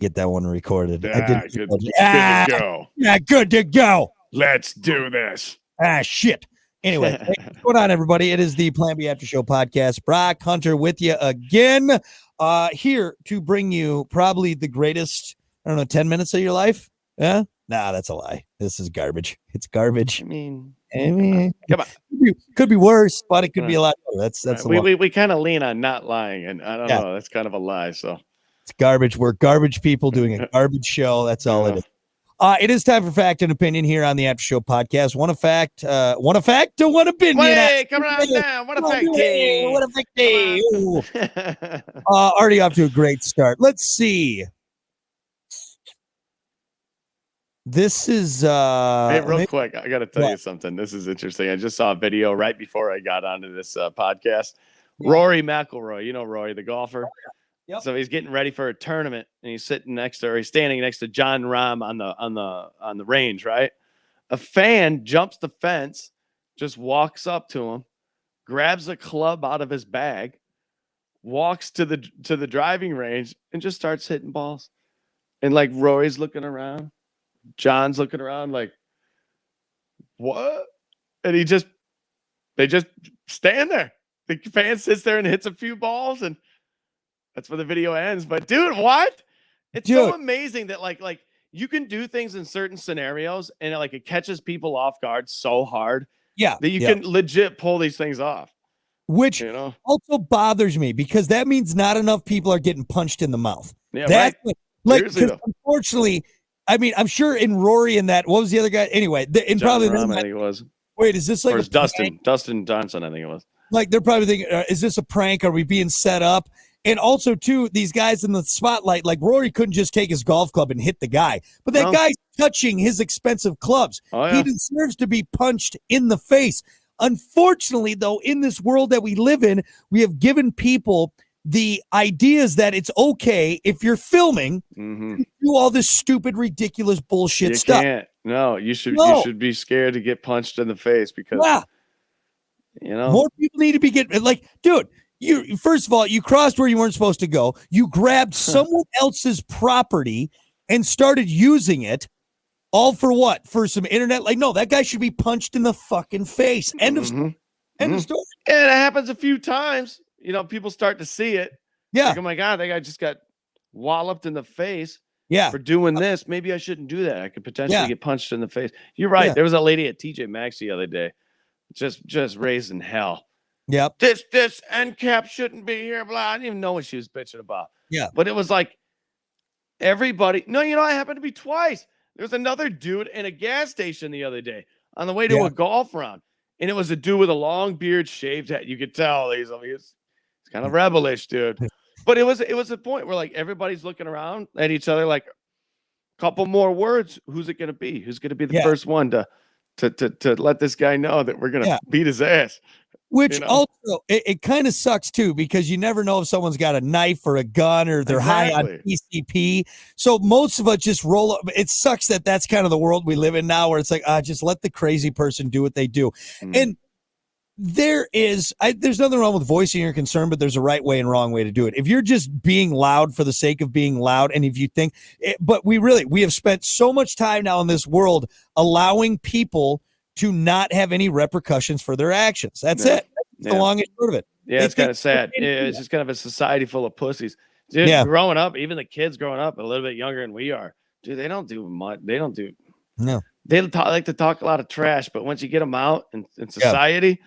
Get that one recorded. I didn't. Good to go. Yeah, good to go. Let's do this. Shit. Anyway, hey, what's going on, everybody? It is the Plan B After Show podcast. Brock Hunter with you again, here to bring you probably the greatest, 10 minutes of your life. Yeah? Nah, that's a lie. This is garbage. It's garbage. I mean, come on. Could be worse, but it could be a lot better. That's we kind of lean on not lying, and I don't know. That's kind of a lie. So it's garbage. We're garbage people doing a garbage show. That's all it is. It is time for Fact and Opinion here on the After Show podcast. One fact, one opinion. Wait, come on now. What a fact. Already off to a great start. Let's see. This is hey, real quick, I got to tell you something. This is interesting. I just saw a video right before I got onto this podcast. Rory McIlroy, you know Rory, the golfer. Yep. So he's getting ready for a tournament, and he's standing next to John Rahm on the range, right? A fan jumps the fence, just walks up to him, grabs a club out of his bag, walks to the driving range, and just starts hitting balls. And like Rory's looking around, John's looking around, like, what? And they just stand there. The fan sits there and hits a few balls, and that's where the video ends. But dude, what? It's so amazing that like you can do things in certain scenarios and like it catches people off guard so hard. Yeah. That you can legit pull these things off. Which also bothers me because that means not enough people are getting punched in the mouth. Yeah, that's right. Like, unfortunately, I mean, I'm sure in Rory and that, what was the other guy? Anyway, in John probably Rahm, I think it was. Wait, is this like or Dustin Johnson? I think it was. Like they're probably thinking, is this a prank? Are we being set up? And also, too, these guys in the spotlight, like Rory couldn't just take his golf club and hit the guy. But that guy's touching his expensive clubs. Oh, yeah. He deserves to be punched in the face. Unfortunately, though, in this world that we live in, we have given people the ideas that it's okay if you're filming to do all this stupid, ridiculous bullshit stuff. Can't. No, you should be scared to get punched in the face because, more people need to be getting, like, dude, you first of all, you crossed where you weren't supposed to go. You grabbed someone else's property and started using it. All for what? For some internet? Like, no, that guy should be punched in the fucking face. End of story. And it happens a few times. People start to see it. Yeah. Like, oh my God, that guy just got walloped in the face. Yeah. For doing this. Maybe I shouldn't do that. I could potentially get punched in the face. You're right. Yeah. There was a lady at TJ Maxx the other day. Just raising hell. Yep. This end cap shouldn't be here. Blah. I didn't even know what she was bitching about. Yeah. But it was like everybody. No, I happened to be twice. There was another dude in a gas station the other day on the way to a golf round. And it was a dude with a long beard, shaved head. You could tell he's kind of rebellish, dude. But it was a point where like everybody's looking around at each other like a couple more words. Who's it going to be? Who's going to be the first one to let this guy know that we're going to beat his ass? Which also, it kind of sucks, too, because you never know if someone's got a knife or a gun or they're high on PCP. So most of us just roll up. It sucks that that's kind of the world we live in now where it's like, just let the crazy person do what they do. And there's nothing wrong with voicing your concern, but there's a right way and wrong way to do it. If you're just being loud for the sake of being loud, and if you think, but we have spent so much time now in this world allowing people to not have any repercussions for their actions. That's it. That's the long and short of it. Yeah, it's kind of sad. It's just kind of a society full of pussies. Dude, growing up, even the kids growing up a little bit younger than we are, dude, they don't do much. They don't do. No. They like to talk a lot of trash, but once you get them out in society,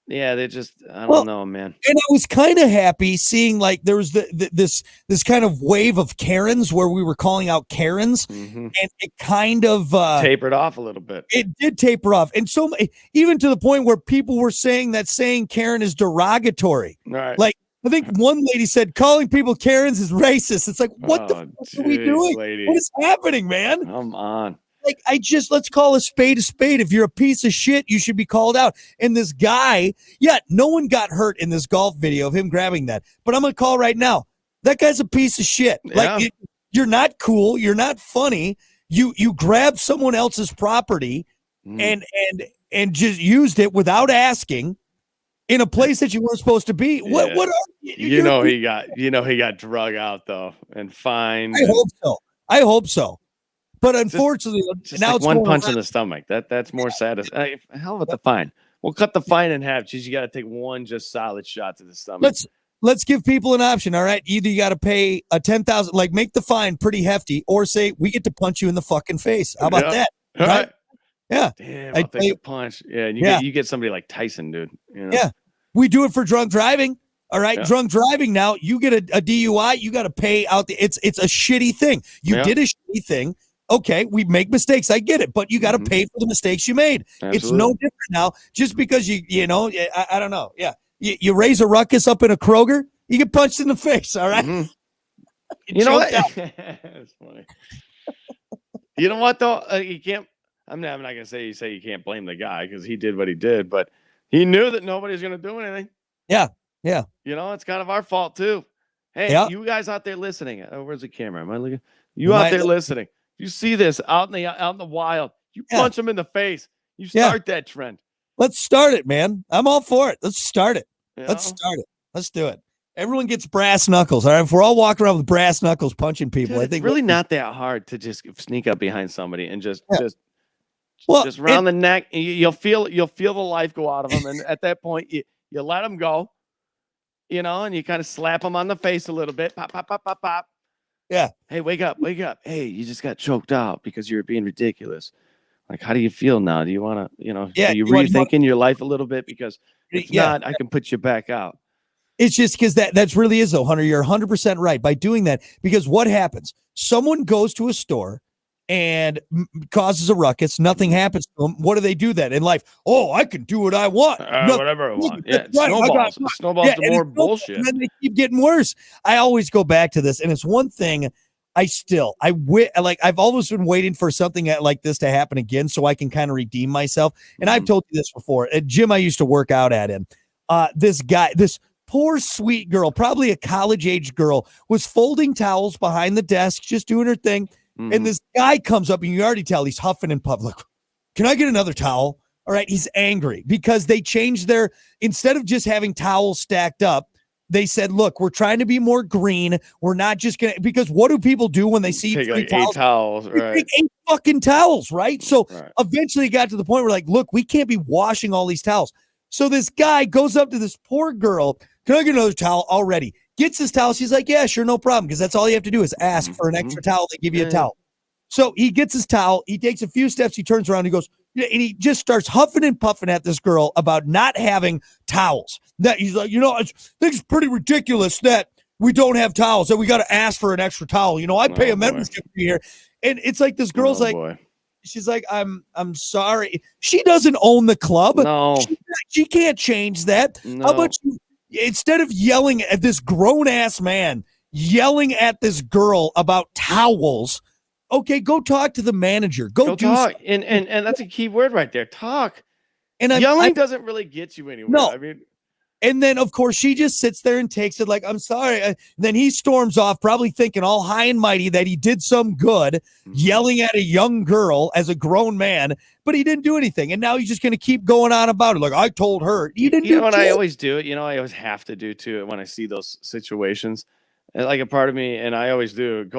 they just, I don't know, man. And I was kind of happy seeing like there was this kind of wave of Karens where we were calling out Karens, and it kind of tapered off a little bit. It did taper off, and so even to the point where people were saying that saying Karen is derogatory. Right. Like I think one lady said calling people Karens is racist. It's like, what the fuck are we doing? Lady. What is happening, man? Come on. Like, let's call a spade a spade. If you're a piece of shit, you should be called out. And this guy, no one got hurt in this golf video of him grabbing that. But I'm going to call right now. That guy's a piece of shit. Yeah. Like, you're not cool. You're not funny. You grabbed someone else's property and just used it without asking. in a place that you weren't supposed to be. What are you know he got drug out though and fined. I hope so. But unfortunately, just now like it's one punch in the stomach. That's more satisfying. Hell with the fine. We'll cut the fine in half. Just you got to take one just solid shot to the stomach. Let's give people an option. All right, either you got to pay a 10,000, like make the fine pretty hefty, or say we get to punch you in the fucking face. How about that? Right? Yeah. Damn, I'll take a punch. Yeah, and you get somebody like Tyson, dude. You know? Yeah, we do it for drunk driving. All right, drunk driving. Now you get a DUI, you got to pay out the. It's a shitty thing. You did a shitty thing. Okay, we make mistakes. I get it, but you got to pay for the mistakes you made. Absolutely. It's no different now. Just because you know, I don't know. Yeah, you raise a ruckus up in a Kroger, you get punched in the face. All right. Mm-hmm. You know what? That's funny. You know what though? You can't. I'm not gonna say you can't blame the guy because he did what he did, but he knew that nobody's gonna do anything. Yeah. You know, it's kind of our fault too. Hey, you guys out there listening? Oh, where's the camera? Am I looking? You out there listening? You see this out in the wild, you punch them in the face. You start that trend. Let's start it, man. I'm all for it. Let's start it. Let's start it. Let's do it. Everyone gets brass knuckles. All right. If we're all walking around with brass knuckles punching people, I think it's really not that hard to just sneak up behind somebody and just around the neck. And you'll feel the life go out of them. And at that point, you let them go, you know, and you kind of slap them on the face a little bit. Pop, pop, pop, pop, pop. Yeah. Hey, wake up. Hey, you just got choked out because you were being ridiculous. Like, how do you feel now? Do you want to, are you rethinking your life a little bit? Because if not, I can put you back out. It's just because that's really is though, Hunter. You're 100% right by doing that, because what happens? Someone goes to a store and causes a ruckus. Nothing happens to them. What do they do then in life? Oh, I can do what I want. Whatever I want. Yeah, snowballs. Snowballs to more bullshit. And then they keep getting worse. I always go back to this, and it's one thing I've always been waiting for something like this to happen again so I can kind of redeem myself. And I've told you this before. At gym I used to work out at him. This poor sweet girl, probably a college-age girl, was folding towels behind the desk, just doing her thing. And this guy comes up, and you already tell he's huffing in public. Can I get another towel? All right. He's angry because they changed instead of just having towels stacked up, they said, look, we're trying to be more green. We're not just going to, because what do people do when they see take like 8 towels? Right. Take 8 fucking towels. Right. So eventually it got to the point where like, look, we can't be washing all these towels. So this guy goes up to this poor girl. Can I get another towel already? Gets his towel. She's like, yeah, sure. No problem. Because that's all you have to do is ask for an extra towel. They give you a towel. So he gets his towel. He takes a few steps. He turns around. He goes, and he just starts huffing and puffing at this girl about not having towels. That he's like, I think it's pretty ridiculous that we don't have towels, that we got to ask for an extra towel. I pay a membership fee here. And it's like, this girl's she's like, I'm sorry. She doesn't own the club. No. She can't change that. No. How about you, instead of yelling at this grown ass man, yelling at this girl about towels, okay, go talk to the manager. Go do talk. And that's a key word right there. Talk. And yelling doesn't really get you anywhere. No. I mean, and then of course she just sits there and takes it like, I'm sorry. Then he storms off, probably thinking all high and mighty that he did some good, yelling at a young girl as a grown man, but he didn't do anything. And now he's just going to keep going on about it. Like, I told her. You didn't do what I always do. I always have to do too when I see those situations. And like a part of me, and I always do,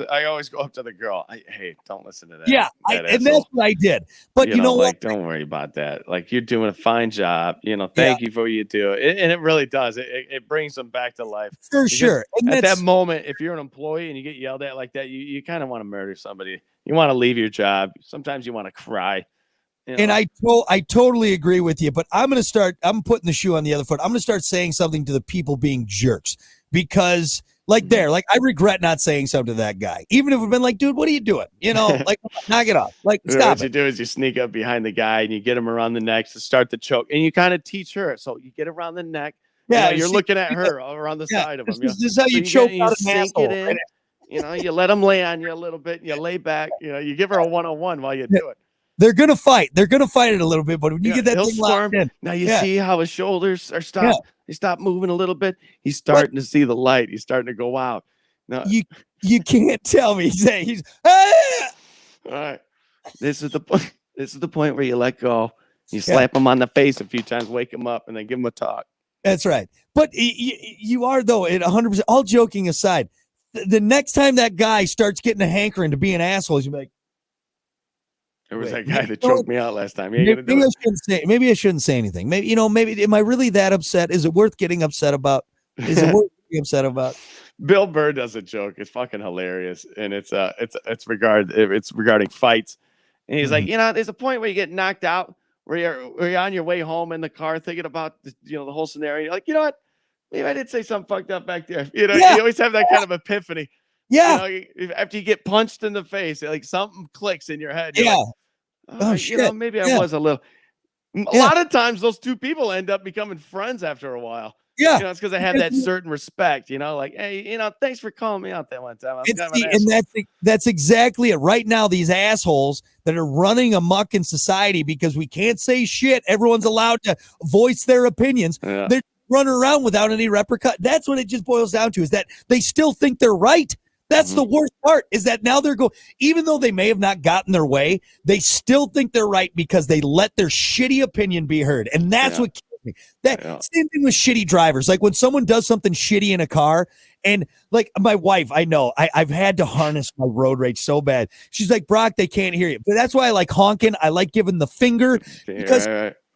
I always go up to the girl. Hey, don't listen to that. Yeah, and that's what I did. But you know what? Don't worry about that. Like, you're doing a fine job. Thank you for what you do. And it really does. It brings them back to life. For sure. And at that moment, if you're an employee and you get yelled at like that, you kind of want to murder somebody. You want to leave your job. Sometimes you want to cry. And I totally agree with you. But I'm putting the shoe on the other foot. I'm going to start saying something to the people being jerks, because I regret not saying something to that guy. Even if we've been like, dude, what are you doing? Like, knock it off. Like, stop. What you do is you sneak up behind the guy and you get him around the neck to start the choke. And you kind of teach her. So you get around the neck. Yeah. You're looking at her around the side of him. This is how you choke out an asshole. It in. You let him lay on you a little bit. You lay back. You give her a one-on-one while you do it. They're going to fight. They're going to fight it a little bit. But when you get that thing locked in. Now you see how his shoulders are stopped. Yeah. They stop moving a little bit. He's starting to see the light. He's starting to go out. No. You can't tell me. He's all right. This is the point. This is the point where you let go You slap him on the face a few times, wake him up, and then give him a talk. That's right. But you are, though, at 100%, all joking aside, the next time that guy starts getting a hankering to be an asshole, you'll be like, there was that guy that choked me out last time. Maybe I shouldn't say anything. Maybe, am I really that upset? Is it worth getting upset about? Bill Burr does a joke. It's fucking hilarious. And it's regarding fights. And he's like, there's a point where you get knocked out where you're on your way home in the car thinking about the whole scenario. You're like, you know what? Maybe I did say something fucked up back there. You always have that kind of epiphany. Yeah. After you get punched in the face, like something clicks in your head. Yeah. Like, shit. Maybe I was a little. A lot of times, those two people end up becoming friends after a while. Yeah, it's because I have that certain respect. Like, hey, thanks for calling me out that one time. That's exactly it. Right now, these assholes that are running amok in society because we can't say shit. Everyone's allowed to voice their opinions. Yeah. They're running around without any repercussion. That's what it just boils down to, is that they still think they're right. That's the worst part, is that now they're even though they may have not gotten their way, they still think they're right because they let their shitty opinion be heard. And that's what kills me. Same thing with shitty drivers. Like when someone does something shitty in a car, and like my wife, I know I've had to harness my road rage so bad. She's like, Brock, they can't hear you. But that's why I like honking. I like giving the finger, because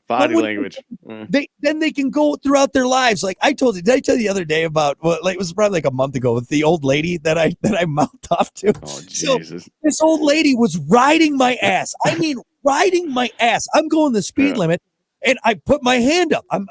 body language. They can go throughout their lives. Like did I tell you the other day about it was probably like a month ago with the old lady that I mouthed off to. Oh, Jesus. So this old lady was riding my ass. I mean, riding my ass. I'm going the speed limit, and I put my hand up. I'm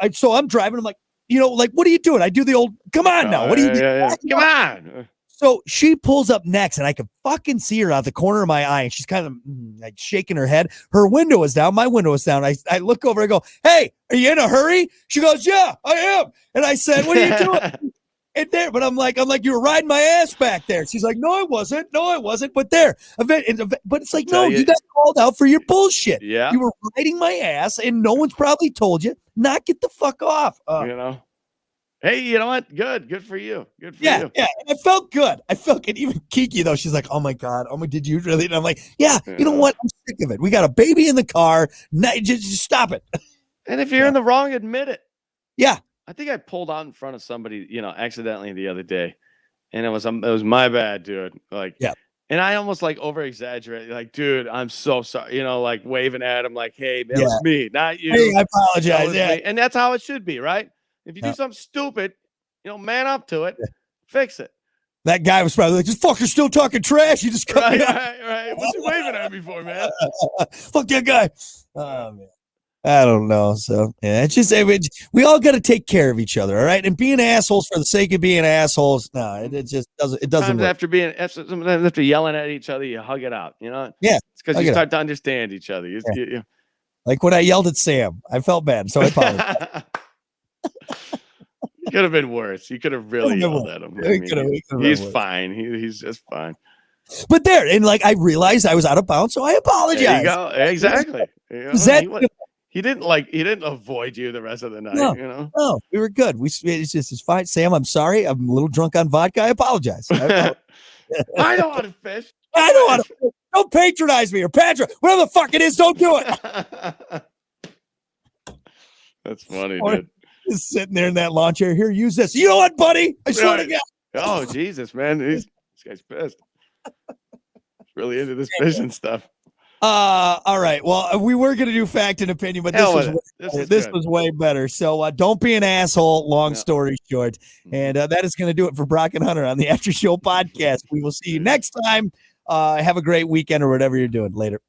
driving. I'm like, like, what are you doing? I do the old, come on now. What are you doing? Come on. So she pulls up next, and I can fucking see her out the corner of my eye, and she's kind of like shaking her head. Her window is down. My window is down. I look over. I go, hey, are you in a hurry? She goes, yeah, I am. And I said, what are you doing? And there, but I'm like, you were riding my ass back there. She's like, no, I wasn't. But there, but it's like, no, you got called out for your bullshit. Yeah, you were riding my ass, and no one's probably told you not get the fuck off. Hey, you know what? Good for you. Good for you. Yeah. I felt good. Even Kiki, though, she's like, oh my God. Oh my, did you really? And I'm like, yeah, you know what? I'm sick of it. We got a baby in the car. Just stop it. And if you're in the wrong, admit it. Yeah. I think I pulled out in front of somebody, accidentally the other day. And it was my bad, dude. Like, yeah. And I almost like over exaggerated, like, dude, I'm so sorry, like waving at him, like, hey, that was me, not you. Hey, I apologize. Yeah. Me. And that's how it should be, right? If you do something stupid, man up to it, fix it. That guy was probably like, this fucker's still talking trash. You just cut me off. Right. What's you waving at me for, man? Fuck that guy. Oh, man. I don't know. So, yeah, it's just, we all got to take care of each other, all right? And being assholes for the sake of being assholes, no, it just doesn't. It doesn't. Sometimes after yelling at each other, you hug it out, Yeah. It's because you start to understand each other. Like when I yelled at Sam, I felt bad, so I apologize. Could have been worse. You could have really yelled at him. He's fine. He's just fine. But there, and like I realized I was out of bounds, so I apologize. There you go. Exactly. He didn't avoid you the rest of the night. No, we were good. It's fine. Sam, I'm sorry. I'm a little drunk on vodka. I apologize. I know how to fish. I know how to fish. Don't patronize me or whatever the fuck it is. Don't do it. That's funny, dude. Just sitting there in that lawn chair. Here, use this. You know what, buddy? I swear to God. Oh, Jesus, man. This guy's pissed. Really into this fishing stuff. All right. Well, we were going to do fact and opinion, but this was way better. So don't be an asshole. Long story short. And that is going to do it for Brock and Hunter on the After Show podcast. We will see you next time. Have a great weekend or whatever you're doing. Later.